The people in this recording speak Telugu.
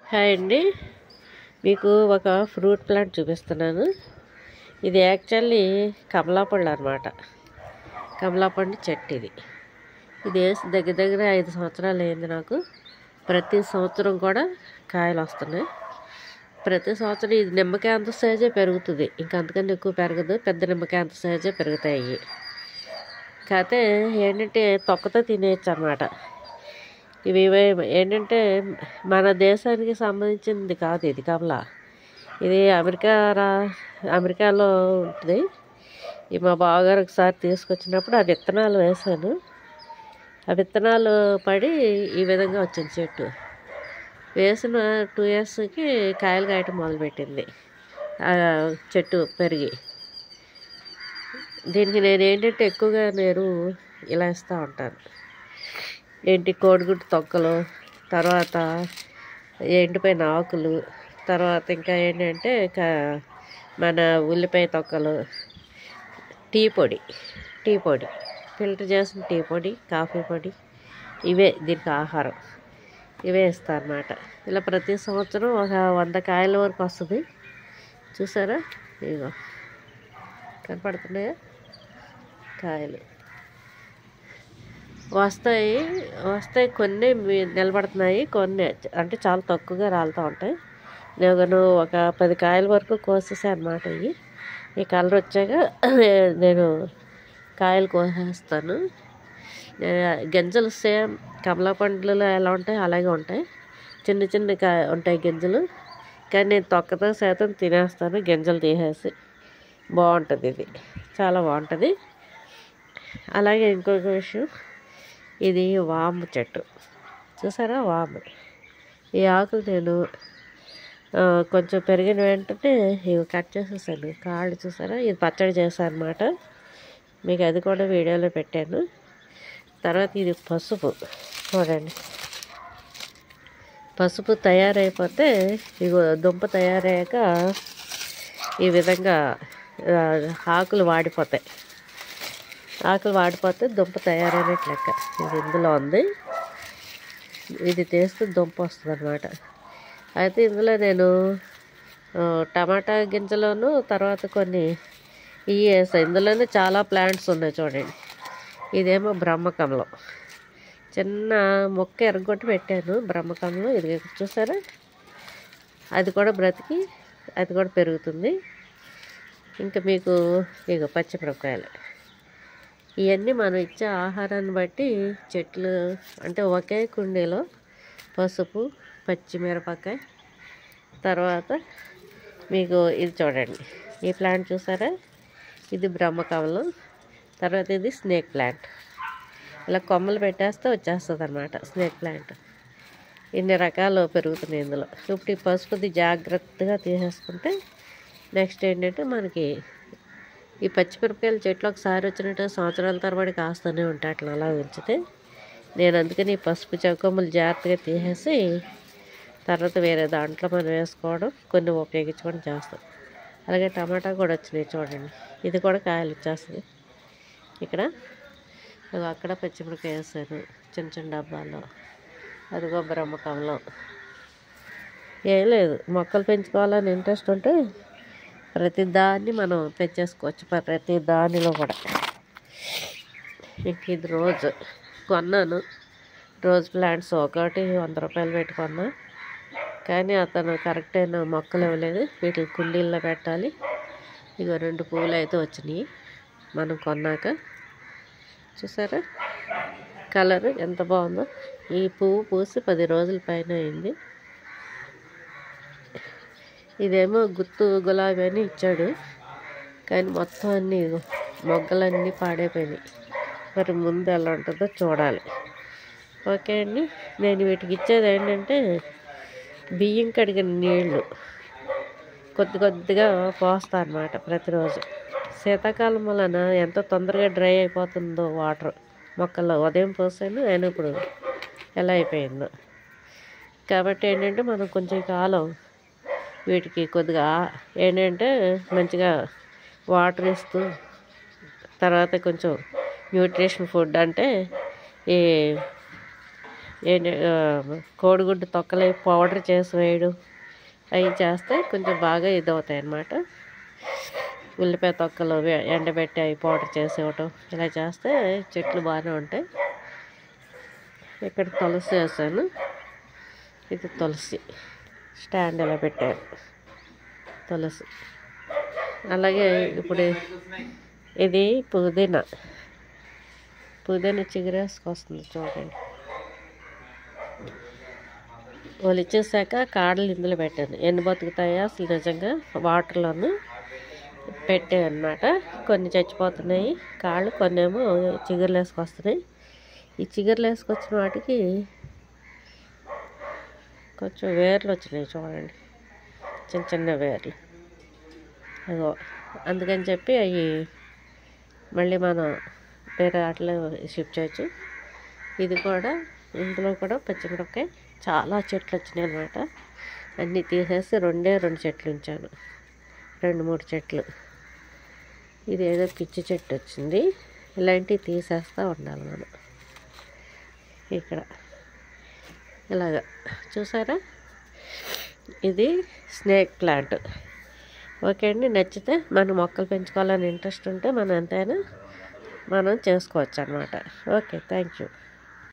హాయ్ అండి. మీకు ఒక ఫ్రూట్ ప్లాంట్ చూపిస్తున్నాను. ఇది యాక్చువల్లీ కమలాపళ్ళు అనమాట. కమలాపండు చెట్టు ఇది. ఇది వేసి దగ్గర దగ్గర 5 సంవత్సరాలు అయింది నాకు. ప్రతి సంవత్సరం కూడా కాయలు వస్తున్నాయి. ప్రతి సంవత్సరం ఇది నిమ్మకాయ అంత సైజే పెరుగుతుంది, ఇంకా అంతకన్నా ఎక్కువ పెరగదు. పెద్ద నిమ్మకాయ అంత సైజే పెరుగుతాయి. కాకపోతే ఏంటంటే తొక్కతో తినేయచ్చు అన్నమాట. ఇవి ఏంటంటే మన దేశానికి సంబంధించింది కాదు ఇది కమలా. ఇది అమెరికాలో ఉంటుంది. ఇది మా బావగారు ఒకసారి తీసుకొచ్చినప్పుడు ఆ విత్తనాలు వేసాను. ఆ విత్తనాలు పడి ఈ విధంగా వచ్చింది చెట్టు. వేసిన 2 ఇయర్స్కి కాయలు కాయటం మొదలుపెట్టింది ఆ చెట్టు పెరిగి. దీనికి నేను ఏంటంటే ఎక్కువగా ఇలా ఇస్తూ ఉంటాను. కోడిగుడ్డు తొక్కలు, తర్వాత ఎండిపోయిన ఆకులు, తర్వాత ఇంకా ఏంటంటే మన ఉల్లిపాయ తొక్కలు, టీ పొడి ఫిల్టర్ చేసిన టీ పొడి, కాఫీ పొడి, ఇవే దీనికి ఆహారం. ఇవే ఇస్తాను అన్నమాట. ఇలా ప్రతి సంవత్సరం ఒక 100 కాయల వరకు వస్తుంది. చూసారా, ఇగో కనపడుతున్నాయా కాయలు. వస్తాయి కొన్ని నిలబడుతున్నాయి, కొన్ని అంటే చాలా తక్కువగా రాలుతూ ఉంటాయి. నేను ఒక 10 కాయల వరకు కోసేసాను అన్నమాట. ఈ కలర్ వచ్చాక నేను కాయలు కోసేస్తాను. గింజలు సేమ్ కమలా పండ్లలో ఎలా ఉంటాయి అలాగే ఉంటాయి. చిన్న చిన్న ఉంటాయి గింజలు, కానీ నేను తొక్కతో శాతం తినేస్తాను గింజలు తీసేసి. బాగుంటుంది, ఇది చాలా బాగుంటుంది. అలాగే ఇంకొక విషయం, ఇది వాము చెట్టు. చూసారా వాము. ఈ ఆకులు నేను కొంచెం పెరిగిన వెంటనే ఇవి కట్ చేసేసాను. కాళ్ళు చూసారా, ఇది పచ్చడి చేశాను అన్నమాట. మీకు అది కూడా వీడియోలో పెట్టాను. తర్వాత ఇది పసుపు. చూడండి, పసుపు తయారైపోతే ఇగో దుంప తయారయ్యాక ఈ విధంగా ఆకులు వాడిపోతే దుంప తయారైనట్టు లెక్క. ఇది ఇందులో ఉంది. ఇది తీస్తే దుంప వస్తుంది అన్నమాట. అయితే ఇందులో నేను టమాటా గింజలోను, తర్వాత కొన్ని ఇవి వేస్తాను. ఇందులోనే చాలా ప్లాంట్స్ ఉన్నాయి చూడండి. ఇదేమో బ్రహ్మకమలం, చిన్న మొక్క ఎరగొట్టి పెట్టాను బ్రహ్మకమలం. ఇది చూసారా, అది కూడా బ్రతికి అది కూడా పెరుగుతుంది. ఇంకా మీకు ఇక పచ్చిమిరపకాయలు, ఇవన్నీ మనం ఇచ్చే ఆహారాన్ని బట్టి చెట్లు అంటే ఒకే కుండీలో పసుపు, పచ్చిమిరపకాయ, తర్వాత మీకు ఇది చూడండి, ఈ ప్లాంట్ చూసారా, ఇది బ్రహ్మకమలం. తర్వాత ఇది స్నేక్ ప్లాంట్. ఇలా కొమ్మలు పెట్టేస్తే వచ్చేస్తుంది అన్నమాట స్నేక్ ప్లాంట్. ఇన్ని రకాలు పెరుగుతున్నాయి ఇందులో. ఇప్పుడు ఈ పసుపుది జాగ్రత్తగా తీసేసుకుంటే నెక్స్ట్ ఏంటంటే మనకి ఈ పచ్చిమిరపకాయల చెట్లు ఒకసారి వచ్చినట్టు సంవత్సరాల తరబడి కాస్తూనే ఉంటాయి. అట్లా అలా ఉంచితే నేను అందుకని ఈ పసుపు కొమ్మలు జాగ్రత్తగా తీసేసి తర్వాత వేరే దాంట్లో మనం వేసుకోవడం, కొన్ని ఉపయోగించుకోవడం చేస్తాం. అలాగే టమాటా కూడా వచ్చినాయి చూడండి. ఇది కూడా కాయలు వచ్చేస్తుంది. ఇక్కడ అక్కడ పచ్చిమిరపకాయ వేసాను చిన్న చిన్న డబ్బాలో. అదిగో బ్రహ్మకమలం. ఏం లేదు, మొక్కలు పెంచుకోవాలని ఇంట్రెస్ట్ ఉంటే ప్రతి దాన్ని మనం పెంచేసుకోవచ్చు. ప్రతి దానిలో కూడా. ఇంక ఇది రోజు కొన్నాను. రోజ్ ప్లాంట్స్ ఒకటి 100 రూపాయలు పెట్టుకున్నా, కానీ అతను కరెక్ట్ అయిన మొక్కలు ఇవ్వలేదు. వీటిని కుండీల్లో పెట్టాలి. ఇక 2 పువ్వులు అయితే వచ్చినాయి మనం కొన్నాక. చూసారా కలర్ ఎంత బాగుందో. ఈ పువ్వు పూసి 10 రోజుల పైన అయింది. ఇదేమో గుత్తు గులాబీ అని ఇచ్చాడు, కానీ మొత్తం అన్నీ మొగ్గలన్నీ పాడైపోయినాయి. మరి ముందు ఎలా ఉంటుందో చూడాలి. ఓకే అండి, నేను వీటికి ఇచ్చేది ఏంటంటే బియ్యం కడిగిన నీళ్ళు కొద్దిగా పోస్తా అన్నమాట ప్రతిరోజు. శీతాకాలం వలన ఎంత తొందరగా డ్రై అయిపోతుందో వాటర్ మొక్కల్లో. ఉదయం పోసాను, అయినా ఇప్పుడు ఎలా అయిపోయిందో. కాబట్టి ఏంటంటే మనం కొంచెం కాలం వీటికి కొద్దిగా ఏంటంటే మంచిగా వాటర్ ఇస్తూ, తర్వాత కొంచెం న్యూట్రిషన్ ఫుడ్ అంటే కోడిగుడ్డు తొక్కలు పౌడర్ చేసి వేయడం అవి చేస్తే కొంచెం బాగా ఇదవుతాయి అన్నమాట. ఉల్లిపాయ తొక్కలు ఎండబెట్టి అవి పౌడర్ చేసి ఇవ్వటం ఇలా చేస్తే చెట్లు బాగానే ఉంటాయి. ఇక్కడ తులసి వేసాను. ఇది తులసి స్టాండ్ ఇలా పెట్టాను, తులసి. అలాగే ఇప్పుడు ఇది పుదీనా చిగురేసుకొస్తుంది చూడండి. ఒలిచేసాక కాడలు ఇందులో పెట్టాను. ఎన్ని బతుకుతాయో అసలు నిజంగా వాటర్లోనూ పెట్టాను అన్నమాట. కొన్ని చచ్చిపోతున్నాయి కాళ్ళు, కొన్ని ఏమో చిగురులు వేసుకొస్తున్నాయి. ఈ చిగురులు వేసుకొచ్చిన వాటికి కొంచెం వేర్లు వచ్చినాయి చూడండి, చిన్న చిన్న వేర్లు. అదో అందుకని చెప్పి అవి మళ్ళీ మనం వేరే వాటిలో షిఫ్ట్ చేయొచ్చు. ఇది కూడా, ఇందులో కూడా పచ్చిమిరపకాయ చాలా చెట్లు వచ్చినాయి అన్నమాట. అన్నీ తీసేసి 2 చెట్లు ఉంచాను, 2-3 చెట్లు. ఇది ఏదో పిచ్చి చెట్టు వచ్చింది. ఇలాంటివి తీసేస్తూ ఉండాలి మనం. ఇక్కడ ఇలాగా చూసారా, ఇది స్నేక్ ప్లాంట్. ఓకే అండి, నచ్చితే మనం మొక్కలు పెంచుకోవాలని ఇంట్రెస్ట్ ఉంటే మనం ఎంతైనా చేసుకోవచ్చు అన్నమాట. Okay, thank you.